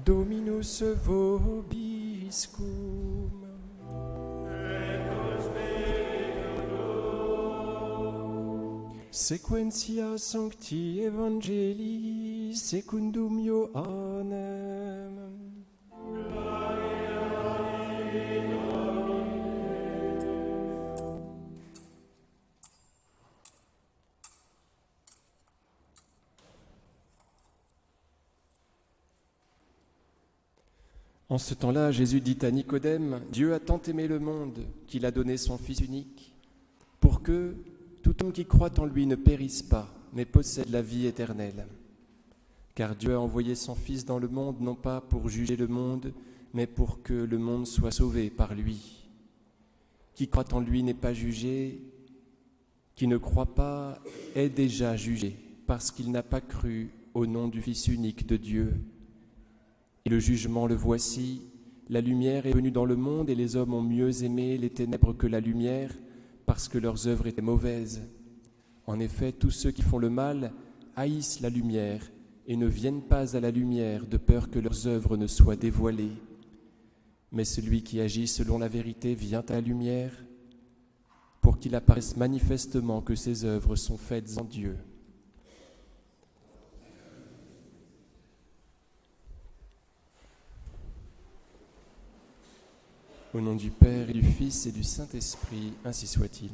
Dominus vobiscum. Sequentia Sancti Evangelii secundum Ioannem. En ce temps-là, Jésus dit à Nicodème, « Dieu a tant aimé le monde qu'il a donné son Fils unique, pour que tout homme qui croit en lui ne périsse pas, mais possède la vie éternelle. Car Dieu a envoyé son Fils dans le monde, non pas pour juger le monde, mais pour que le monde soit sauvé par lui. Qui croit en lui n'est pas jugé, qui ne croit pas est déjà jugé, parce qu'il n'a pas cru au nom du Fils unique de Dieu. Et le jugement le voici, la lumière est venue dans le monde et les hommes ont mieux aimé les ténèbres que la lumière parce que leurs œuvres étaient mauvaises. En effet, tous ceux qui font le mal haïssent la lumière et ne viennent pas à la lumière de peur que leurs œuvres ne soient dévoilées. Mais celui qui agit selon la vérité vient à la lumière pour qu'il apparaisse manifestement que ses œuvres sont faites en Dieu. Au nom du Père et du Fils et du Saint-Esprit, ainsi soit-il.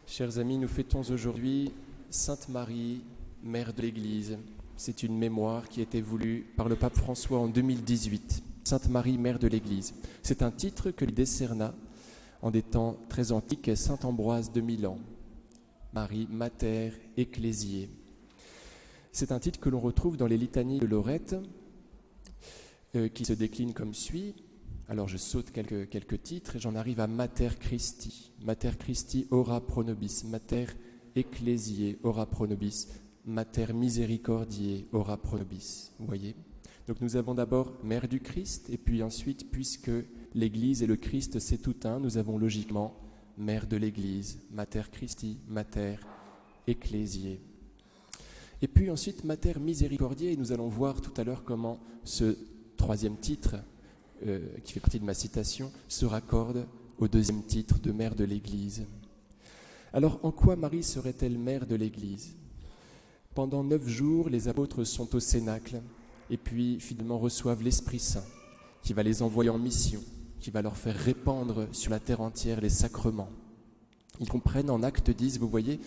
Chers amis, nous fêtons aujourd'hui Sainte Marie, Mère de l'Église. C'est une mémoire qui a été voulue par le pape François en 2018. Sainte Marie, Mère de l'Église. C'est un titre que lui décerna en des temps très antiques Saint Ambroise de Milan. Marie, Mater Ecclésiae. C'est un titre que l'on retrouve dans les litanies de Lorette, qui se déclinent comme suit. Alors je saute quelques titres et j'en arrive à Mater Christi. Mater Christi, ora pro nobis. Mater Ecclésiae, ora pro nobis. Mater Misericordiae, ora pro nobis. Vous voyez ? Donc nous avons d'abord Mère du Christ, et puis ensuite, puisque l'Église et le Christ c'est tout un, nous avons logiquement Mère de l'Église, Mater Christi, Mater Ecclésiae. Et puis ensuite Mater Misericordiae, et nous allons voir tout à l'heure comment ce troisième titre, qui fait partie de ma citation, se raccorde au deuxième titre de Mère de l'Église. Alors, en quoi Marie serait-elle Mère de l'Église ? Pendant 9 jours, les apôtres sont au Cénacle, et puis finalement reçoivent l'Esprit Saint, qui va les envoyer en mission, qui va leur faire répandre sur la terre entière les sacrements. Ils comprennent en Acte 10, vous voyez,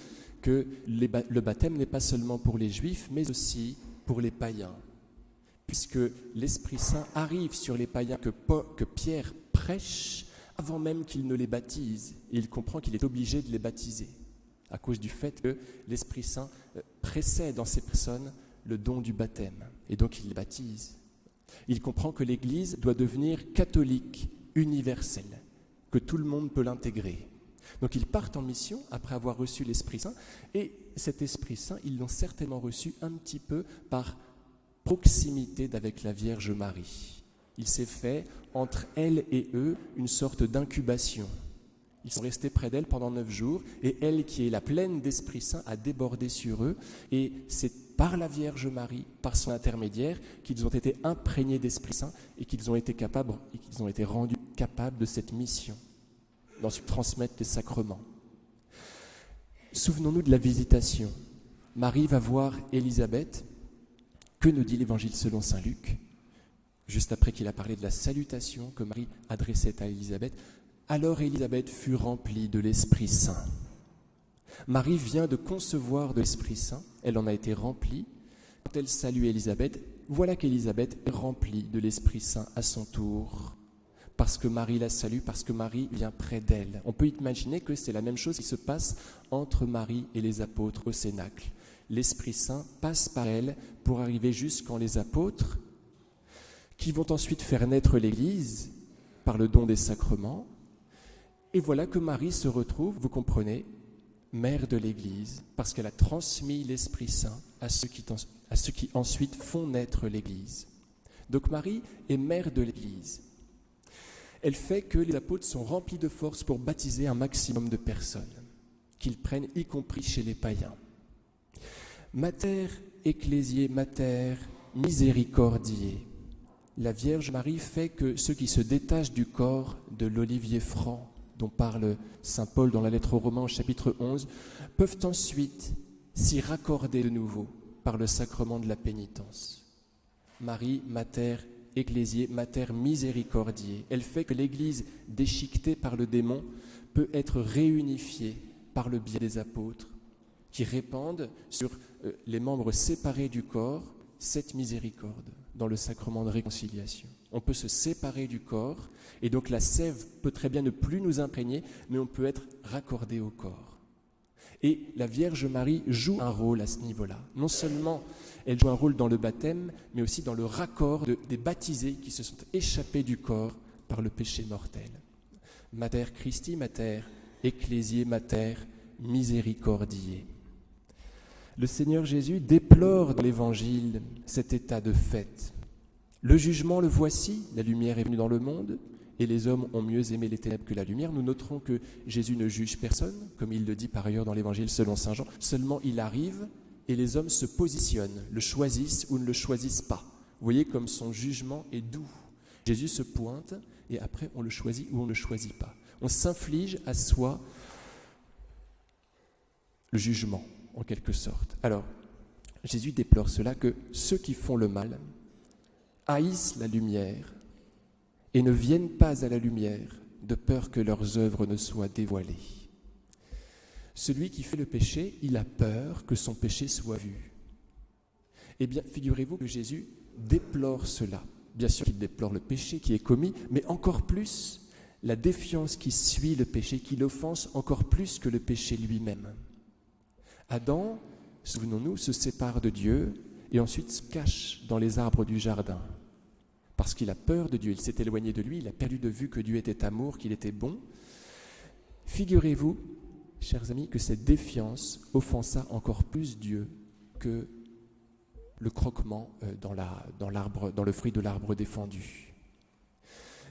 que le baptême n'est pas seulement pour les Juifs, mais aussi pour les païens. Puisque l'Esprit Saint arrive sur les païens que Pierre prêche avant même qu'il ne les baptise. Et il comprend qu'il est obligé de les baptiser, à cause du fait que l'Esprit Saint précède en ces personnes le don du baptême. Et donc il les baptise. Il comprend que l'Église doit devenir catholique, universelle, que tout le monde peut l'intégrer. Donc ils partent en mission après avoir reçu l'Esprit Saint. Et cet Esprit Saint, ils l'ont certainement reçu un petit peu par proximité d'avec la Vierge Marie. Il s'est fait entre elle et eux une sorte d'incubation. Ils sont restés près d'elle pendant 9 jours et elle, qui est la pleine d'Esprit Saint, a débordé sur eux et c'est par la Vierge Marie, par son intermédiaire, qu'ils ont été imprégnés d'Esprit Saint et qu'ils ont été rendus capables de cette mission, d'en transmettre les sacrements. Souvenons-nous de la visitation. Marie va voir Élisabeth. Que nous dit l'Évangile selon saint Luc ? Juste après qu'il a parlé de la salutation que Marie adressait à Élisabeth, alors Élisabeth fut remplie de l'Esprit Saint. Marie vient de concevoir de l'Esprit Saint, elle en a été remplie. Quand elle salue Élisabeth, voilà qu'Élisabeth est remplie de l'Esprit Saint à son tour, parce que Marie la salue, parce que Marie vient près d'elle. On peut imaginer que c'est la même chose qui se passe entre Marie et les apôtres au Cénacle. L'Esprit Saint passe par elle pour arriver jusqu'en les apôtres, qui vont ensuite faire naître l'Église par le don des sacrements. Et voilà que Marie se retrouve, vous comprenez, mère de l'Église, parce qu'elle a transmis l'Esprit Saint à ceux qui ensuite font naître l'Église. Donc Marie est mère de l'Église. Elle fait que les apôtres sont remplis de force pour baptiser un maximum de personnes, qu'ils prennent y compris chez les païens. Mater Ecclésiae, Mater Misericordiae. la Vierge Marie fait que ceux qui se détachent du corps de l'olivier franc, dont parle saint Paul dans la lettre aux Romains au chapitre 11, peuvent ensuite s'y raccorder de nouveau par le sacrement de la pénitence. Marie, Mater Ecclésiae, Mater Misericordiae, elle fait que l'Église déchiquetée par le démon peut être réunifiée par le biais des apôtres qui répandent sur les membres séparés du corps cette miséricorde dans le sacrement de réconciliation. On peut se séparer du corps et donc la sève peut très bien ne plus nous imprégner, mais on peut être raccordé au corps. Et la Vierge Marie joue un rôle à ce niveau-là. Non seulement elle joue un rôle dans le baptême, mais aussi dans le raccord des baptisés qui se sont échappés du corps par le péché mortel. Mater Christi, Mater Ecclésiae, Mater Misericordiae. Le Seigneur Jésus déplore dans l'Évangile cet état de fait. Le jugement, le voici, la lumière est venue dans le monde, et les hommes ont mieux aimé les ténèbres que la lumière. Nous noterons que Jésus ne juge personne, comme il le dit par ailleurs dans l'Évangile selon saint Jean. Seulement il arrive et les hommes se positionnent, le choisissent ou ne le choisissent pas. Vous voyez comme son jugement est doux. Jésus se pointe et après on le choisit ou on ne le choisit pas. On s'inflige à soi le jugement, en quelque sorte. Alors, Jésus déplore cela, que ceux qui font le mal haïssent la lumière et ne viennent pas à la lumière de peur que leurs œuvres ne soient dévoilées. Celui qui fait le péché, il a peur que son péché soit vu. Eh bien, figurez-vous que Jésus déplore cela. Bien sûr qu'il déplore le péché qui est commis, mais encore plus la défiance qui suit le péché, qui l'offense encore plus que le péché lui-même. Adam, souvenons-nous, se sépare de Dieu et ensuite se cache dans les arbres du jardin. Parce qu'il a peur de Dieu, il s'est éloigné de lui, il a perdu de vue que Dieu était amour, qu'il était bon. Figurez-vous, chers amis, que cette défiance offensa encore plus Dieu que le croquement dans le fruit de l'arbre défendu.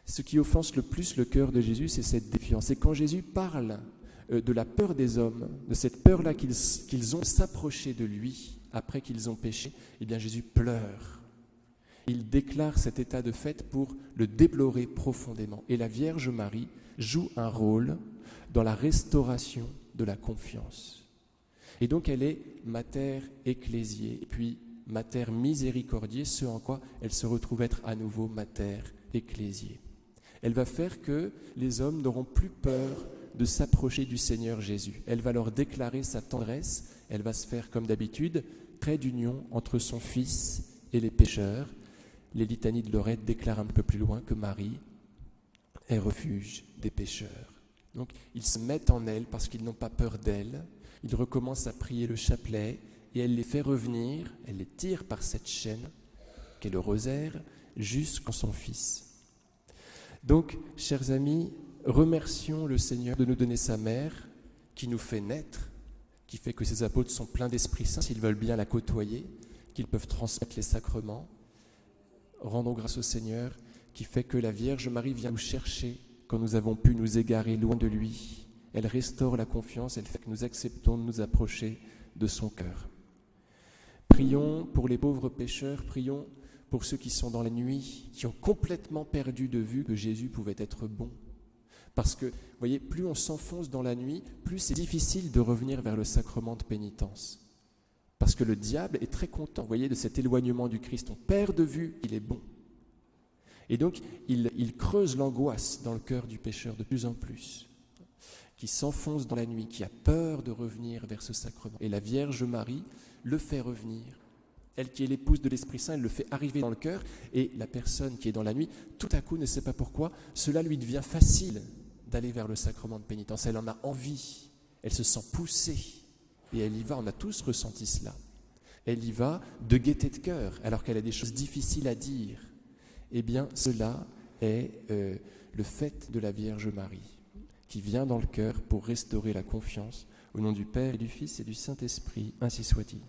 Ce qui offense le plus le cœur de Jésus, c'est cette défiance. Et quand Jésus parle de la peur des hommes, de cette peur-là qu'ils ont s'approché de lui après qu'ils ont péché, eh bien Jésus pleure. Il déclare cet état de fait pour le déplorer profondément. Et la Vierge Marie joue un rôle dans la restauration de la confiance. Et donc elle est Mater Ecclésiae, et puis Mater Misericordiae, ce en quoi elle se retrouve être à nouveau Mater Ecclésiae. Elle va faire que les hommes n'auront plus peur de s'approcher du Seigneur Jésus. Elle va leur déclarer sa tendresse, elle va se faire comme d'habitude, trait d'union entre son Fils et les pécheurs. Les litanies de Lorette déclarent un peu plus loin que Marie est refuge des pécheurs. Donc ils se mettent en elle parce qu'ils n'ont pas peur d'elle. Ils recommencent à prier le chapelet et elle les fait revenir, elle les tire par cette chaîne qu'est le rosaire jusqu'en son Fils. Donc, chers amis, remercions le Seigneur de nous donner sa mère qui nous fait naître, qui fait que ses apôtres sont pleins d'Esprit Saint s'ils veulent bien la côtoyer, qu'ils peuvent transmettre les sacrements. Rendons grâce au Seigneur qui fait que la Vierge Marie vient nous chercher quand nous avons pu nous égarer loin de lui. Elle restaure la confiance, elle fait que nous acceptons de nous approcher de son cœur. Prions pour les pauvres pécheurs, prions pour ceux qui sont dans la nuit, qui ont complètement perdu de vue que Jésus pouvait être bon. Parce que, vous voyez, plus on s'enfonce dans la nuit, plus c'est difficile de revenir vers le sacrement de pénitence. Parce que le diable est très content, vous voyez, de cet éloignement du Christ. On perd de vue, il est bon. Et donc, il creuse l'angoisse dans le cœur du pécheur de plus en plus, qui s'enfonce dans la nuit, qui a peur de revenir vers ce sacrement. Et la Vierge Marie le fait revenir. Elle qui est l'épouse de l'Esprit Saint, elle le fait arriver dans le cœur, et la personne qui est dans la nuit, tout à coup, ne sait pas pourquoi, cela lui devient facile d'aller vers le sacrement de pénitence. Elle en a envie, elle se sent poussée, et elle y va, on a tous ressenti cela. Elle y va de gaieté de cœur, alors qu'elle a des choses difficiles à dire. Eh bien, cela est le fait de la Vierge Marie, qui vient dans le cœur pour restaurer la confiance. Au nom du Père et du Fils et du Saint-Esprit, ainsi soit-il.